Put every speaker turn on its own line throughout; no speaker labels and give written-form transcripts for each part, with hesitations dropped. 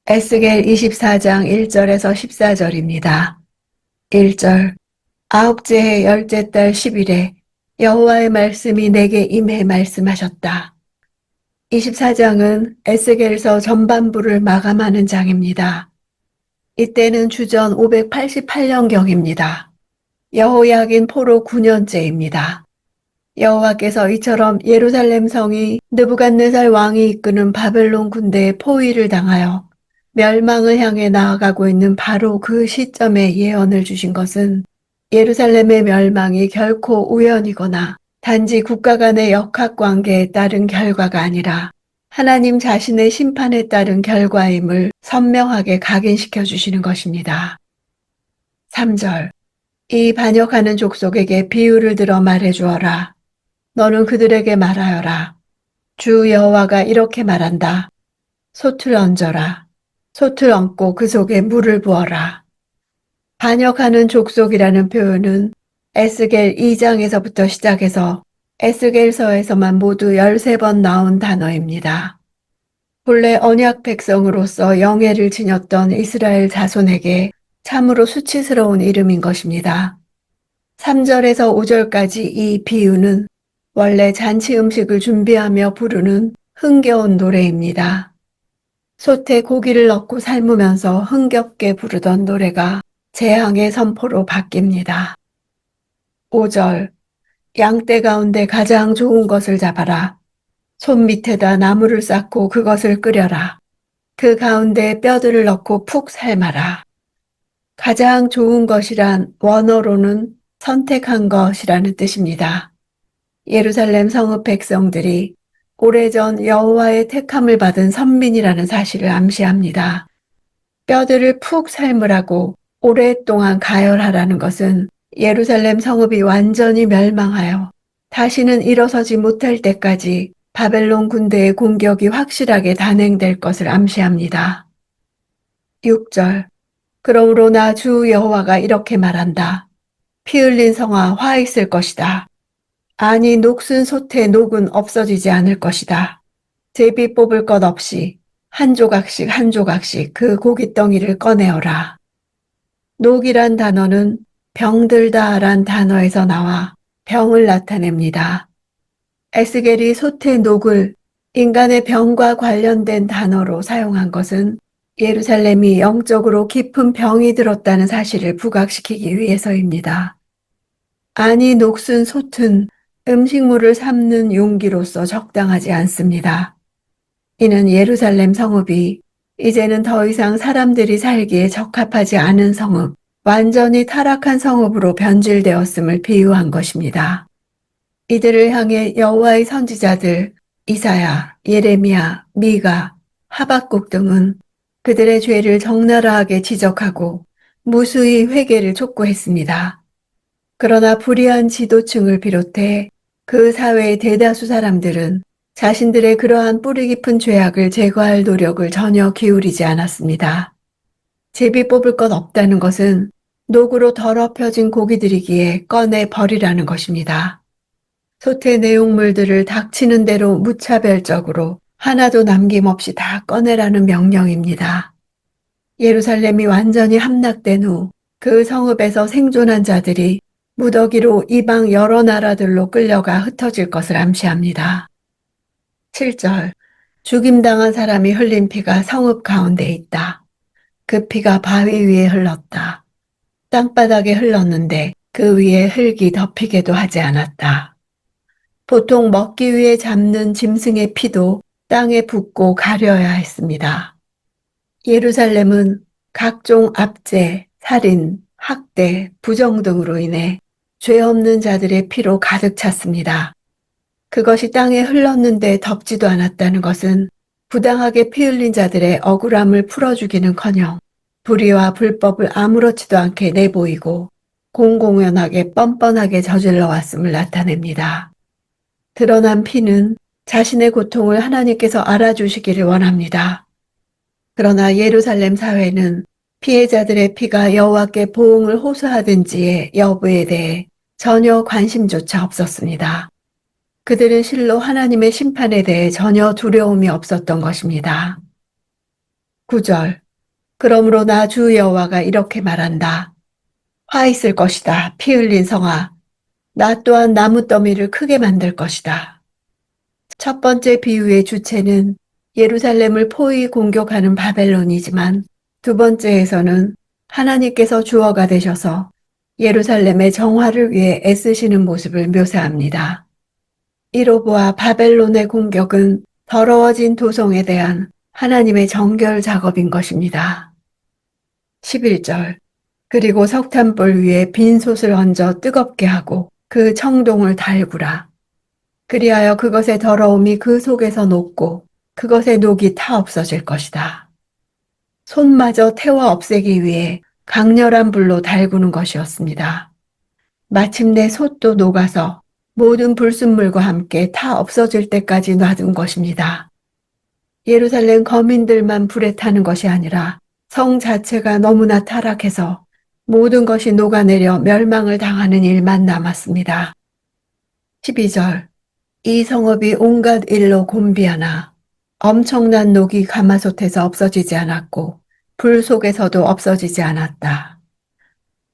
에스겔 24장 1절에서 14절입니다. 1절. 아홉째 해 열째 달 10일에 여호와의 말씀이 내게 임해 말씀하셨다. 24장은 에스겔서 전반부를 마감하는 장입니다. 이때는 주전 588년경입니다. 여호야긴 포로 9년째입니다. 여호와께서 이처럼 예루살렘 성이 느부갓네살 왕이 이끄는 바벨론 군대의 포위를 당하여 멸망을 향해 나아가고 있는 바로 그 시점에 예언을 주신 것은 예루살렘의 멸망이 결코 우연이거나 단지 국가 간의 역학관계에 따른 결과가 아니라 하나님 자신의 심판에 따른 결과임을 선명하게 각인시켜 주시는 것입니다. 3절. 이 반역하는 족속에게 비유를 들어 말해 주어라. 너는 그들에게 말하여라. 주 여호와가 이렇게 말한다. 솥을 얹어라. 솥을 얹고 그 속에 물을 부어라. 반역하는 족속이라는 표현은 에스겔 2장에서부터 시작해서 에스겔서에서만 모두 13번 나온 단어입니다. 본래 언약 백성으로서 영예를 지녔던 이스라엘 자손에게 참으로 수치스러운 이름인 것입니다. 3절에서 5절까지 이 비유는 원래 잔치 음식을 준비하며 부르는 흥겨운 노래입니다. 솥에 고기를 넣고 삶으면서 흥겹게 부르던 노래가 재앙의 선포로 바뀝니다. 5절. 양떼 가운데 가장 좋은 것을 잡아라. 손 밑에다 나무를 쌓고 그것을 끓여라. 그 가운데 뼈들을 넣고 푹 삶아라. 가장 좋은 것이란 원어로는 선택한 것이라는 뜻입니다. 예루살렘 성읍 백성들이 오래전 여호와의 택함을 받은 선민이라는 사실을 암시합니다. 뼈들을 푹 삶으라고 오랫동안 가열하라는 것은 예루살렘 성읍이 완전히 멸망하여 다시는 일어서지 못할 때까지 바벨론 군대의 공격이 확실하게 단행될 것을 암시합니다. 6절. 그러므로 나 주 여호와가 이렇게 말한다. 피 흘린 성아 화 있을 것이다. 아니 녹슨 솥의 녹은 없어지지 않을 것이다. 제비 뽑을 것 없이 한 조각씩 한 조각씩 그 고깃덩이를 꺼내어라. 녹이란 단어는 병들다란 단어에서 나와 병을 나타냅니다. 에스겔이 솥의 녹을 인간의 병과 관련된 단어로 사용한 것은 예루살렘이 영적으로 깊은 병이 들었다는 사실을 부각시키기 위해서입니다. 아니 녹슨 솥은 음식물을 삶는 용기로서 적당하지 않습니다. 이는 예루살렘 성읍이 이제는 더 이상 사람들이 살기에 적합하지 않은 성읍, 완전히 타락한 성읍으로 변질되었음을 비유한 것입니다. 이들을 향해 여호와의 선지자들 이사야, 예레미야, 미가, 하박국 등은 그들의 죄를 적나라하게 지적하고 무수히 회개를 촉구했습니다. 그러나 불의한 지도층을 비롯해 그 사회의 대다수 사람들은 자신들의 그러한 뿌리 깊은 죄악을 제거할 노력을 전혀 기울이지 않았습니다. 제비 뽑을 것 없다는 것은 녹으로 더럽혀진 고기들이기에 꺼내 버리라는 것입니다. 솥의 내용물들을 닥치는 대로 무차별적으로 하나도 남김없이 다 꺼내라는 명령입니다. 예루살렘이 완전히 함락된 후 그 성읍에서 생존한 자들이 무더기로 이방 여러 나라들로 끌려가 흩어질 것을 암시합니다. 7절. 죽임당한 사람이 흘린 피가 성읍 가운데 있다. 그 피가 바위 위에 흘렀다. 땅바닥에 흘렀는데 그 위에 흙이 덮이게도 하지 않았다. 보통 먹기 위해 잡는 짐승의 피도 땅에 붓고 가려야 했습니다. 예루살렘은 각종 압제, 살인, 학대, 부정 등으로 인해 죄 없는 자들의 피로 가득 찼습니다. 그것이 땅에 흘렀는데 덮지도 않았다는 것은 부당하게 피 흘린 자들의 억울함을 풀어주기는커녕 불의와 불법을 아무렇지도 않게 내보이고 공공연하게 뻔뻔하게 저질러 왔음을 나타냅니다. 드러난 피는 자신의 고통을 하나님께서 알아주시기를 원합니다. 그러나 예루살렘 사회는 피해자들의 피가 여호와께 보응을 호소하든지의 여부에 대해 전혀 관심조차 없었습니다. 그들은 실로 하나님의 심판에 대해 전혀 두려움이 없었던 것입니다. 9절. 그러므로 나 주 여호와가 이렇게 말한다. 화 있을 것이다. 피 흘린 성아. 나 또한 나무 더미를 크게 만들 것이다. 첫 번째 비유의 주체는 예루살렘을 포위 공격하는 바벨론이지만 두 번째에서는 하나님께서 주어가 되셔서 예루살렘의 정화를 위해 애쓰시는 모습을 묘사합니다. 이로 보아 바벨론의 공격은 더러워진 도성에 대한 하나님의 정결 작업인 것입니다. 11절. 그리고 석탄불 위에 빈 솥을 얹어 뜨겁게 하고 그 청동을 달구라. 그리하여 그것의 더러움이 그 속에서 녹고 그것의 녹이 타 없어질 것이다. 손마저 태워 없애기 위해 강렬한 불로 달구는 것이었습니다. 마침내 솥도 녹아서 모든 불순물과 함께 타 없어질 때까지 놔둔 것입니다. 예루살렘 거민들만 불에 타는 것이 아니라 성 자체가 너무나 타락해서 모든 것이 녹아내려 멸망을 당하는 일만 남았습니다. 12절. 이 성읍이 온갖 일로 곤비하나 엄청난 녹이 가마솥에서 없어지지 않았고 불 속에서도 없어지지 않았다.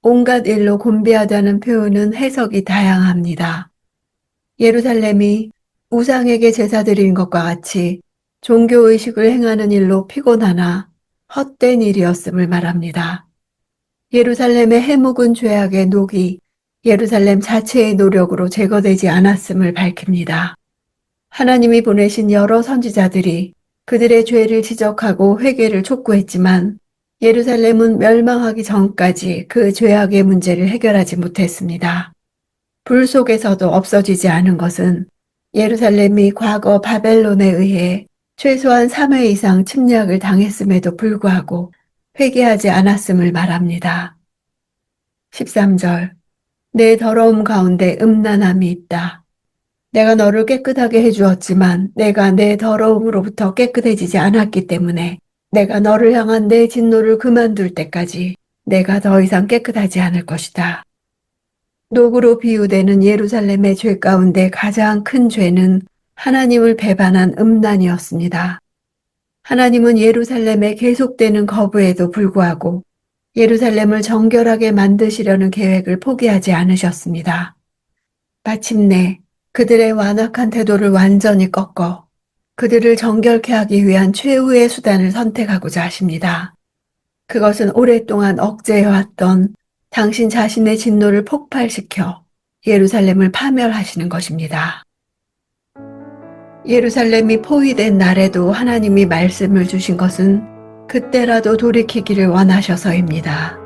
온갖 일로 곤비하다는 표현은 해석이 다양합니다. 예루살렘이 우상에게 제사 드리는 것과 같이 종교의식을 행하는 일로 피곤하나 헛된 일이었음을 말합니다. 예루살렘의 해묵은 죄악의 녹이 예루살렘 자체의 노력으로 제거되지 않았음을 밝힙니다. 하나님이 보내신 여러 선지자들이 그들의 죄를 지적하고 회개를 촉구했지만 예루살렘은 멸망하기 전까지 그 죄악의 문제를 해결하지 못했습니다. 불 속에서도 없어지지 않은 것은 예루살렘이 과거 바벨론에 의해 최소한 3회 이상 침략을 당했음에도 불구하고 회개하지 않았음을 말합니다. 13절. 내 더러움 가운데 음란함이 있다. 내가 너를 깨끗하게 해주었지만 내가 내 더러움으로부터 깨끗해지지 않았기 때문에 내가 너를 향한 내 진노를 그만둘 때까지 내가 더 이상 깨끗하지 않을 것이다. 녹으로 비유되는 예루살렘의 죄 가운데 가장 큰 죄는 하나님을 배반한 음란이었습니다. 하나님은 예루살렘의 계속되는 거부에도 불구하고 예루살렘을 정결하게 만드시려는 계획을 포기하지 않으셨습니다. 마침내 그들의 완악한 태도를 완전히 꺾어 그들을 정결케 하기 위한 최후의 수단을 선택하고자 하십니다. 그것은 오랫동안 억제해왔던 당신 자신의 진노를 폭발시켜 예루살렘을 파멸하시는 것입니다. 예루살렘이 포위된 날에도 하나님이 말씀을 주신 것은 그때라도 돌이키기를 원하셔서입니다.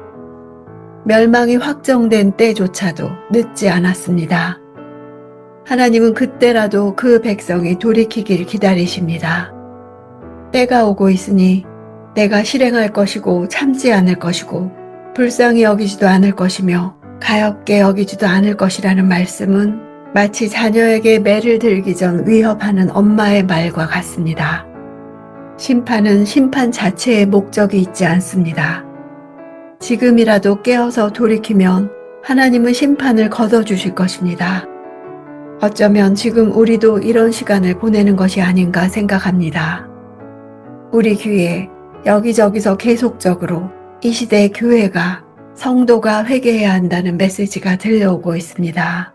멸망이 확정된 때조차도 늦지 않았습니다. 하나님은 그때라도 그 백성이 돌이키길 기다리십니다. 때가 오고 있으니 내가 실행할 것이고 참지 않을 것이고 불쌍히 여기지도 않을 것이며 가엾게 여기지도 않을 것이라는 말씀은 마치 자녀에게 매를 들기 전 위협하는 엄마의 말과 같습니다. 심판은 심판 자체의 목적이 있지 않습니다. 지금이라도 깨어서 돌이키면 하나님은 심판을 걷어주실 것입니다. 어쩌면 지금 우리도 이런 시간을 보내는 것이 아닌가 생각합니다. 우리 귀에 여기저기서 계속적으로 이 시대의 교회가 성도가 회개해야 한다는 메시지가 들려오고 있습니다.